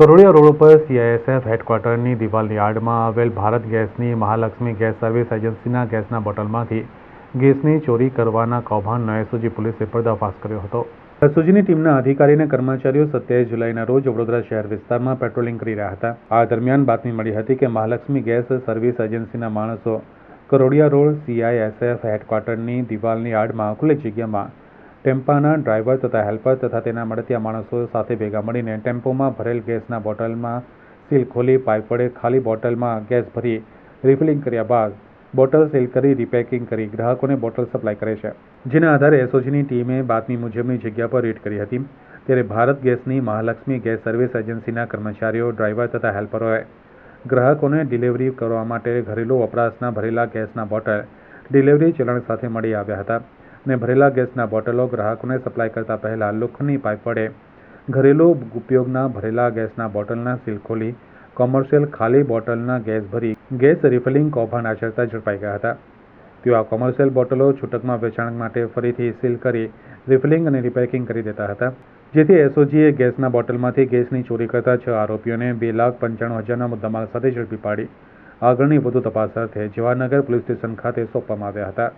Karodiya road ઉપર CISF હેડક્વાર્ટરની દિવાલની આડમાં આવેલ ભારત ગેસની મહાલક્ષ્મી ગેસ સર્વિસ એજન્સીના ગેસના બોટલમાંથી ગેસની ચોરી કરવાના કૌભાંડનો એસઓજી પોલીસે પર્દાફાશ કર્યો હતો. એસઓજીની ટીમના અધિકારી અને કર્મચારીઓ 27 જુલાઈના રોજ વડોદરા શહેર વિસ્તારમાં પેટ્રોલિંગ કરી રહ્યા હતા. આ દરમિયાન બાતમી મળી હતી કે મહાલક્ષ્મી ગેસ સર્વિસ એજન્સીના માણસો કરોડિયા રોડ CISF હેડક્વાર્ટરની દિવાલની આડમાં ખુલ્લી જગ્યામાં ટેમ્પાના ડ્રાઈવર તથા હેલ્પર તથા તેના મળતિયા માણસો સાથે ભેગા મળીને ટેમ્પોમાં ભરેલ ગેસના બોટલમાં સીલ ખોલી પાઇપ વડે ખાલી બોટલમાં ગેસ ભરી રિફિલિંગ કર્યા બાદ બોટલ સીલ કરી રીપેકિંગ કરી ગ્રાહકોને બોટલ સપ્લાય કરે છે. જેના આધારે એસઓજીની ટીમે બાતમી મુજબની જગ્યા પર રેડ કરી હતી. ત્યારે ભારત ગેસની મહાલક્ષ્મી ગેસ સર્વિસ એજન્સીના કર્મચારીઓ ડ્રાઈવર તથા હેલ્પરોએ ગ્રાહકોને ડિલિવરી કરવા માટે ઘરેલું વપરાશના ભરેલા ગેસના બોટલ ડિલિવરી ચલણ સાથે મળી આવ્યા હતા અને ભરેલા ગેસના બોટલો ગ્રાહકોને સપ્લાય કરતા પહેલા લોખંડની પાઇપ વડે ઘરેલું ઉપયોગના ભરેલા ગેસના બોટલના સીલ ખોલી કોમર્શિયલ ખાલી બોટલના ગેસ ભરી ગેસ રિફિલિંગ કૌભાંડ આચરતા ઝડપાઈ ગયા હતા. તેઓ આ કોમર્શિયલ બોટલો છૂટકમાં વેચાણ માટે ફરીથી સીલ કરી રિફિલિંગ અને રિપેકિંગ કરી દેતા હતા. જેથી એસઓજીએ ગેસના બોટલમાંથી ગેસની ચોરી કરતા 6 આરોપીઓને 2,95,000ના મુદ્દામાલ સાથે ઝડપી પાડી આગળની વધુ તપાસ અર્થે જવાહરનગર પોલીસ સ્ટેશન ખાતે સોંપવામાં આવ્યા હતા.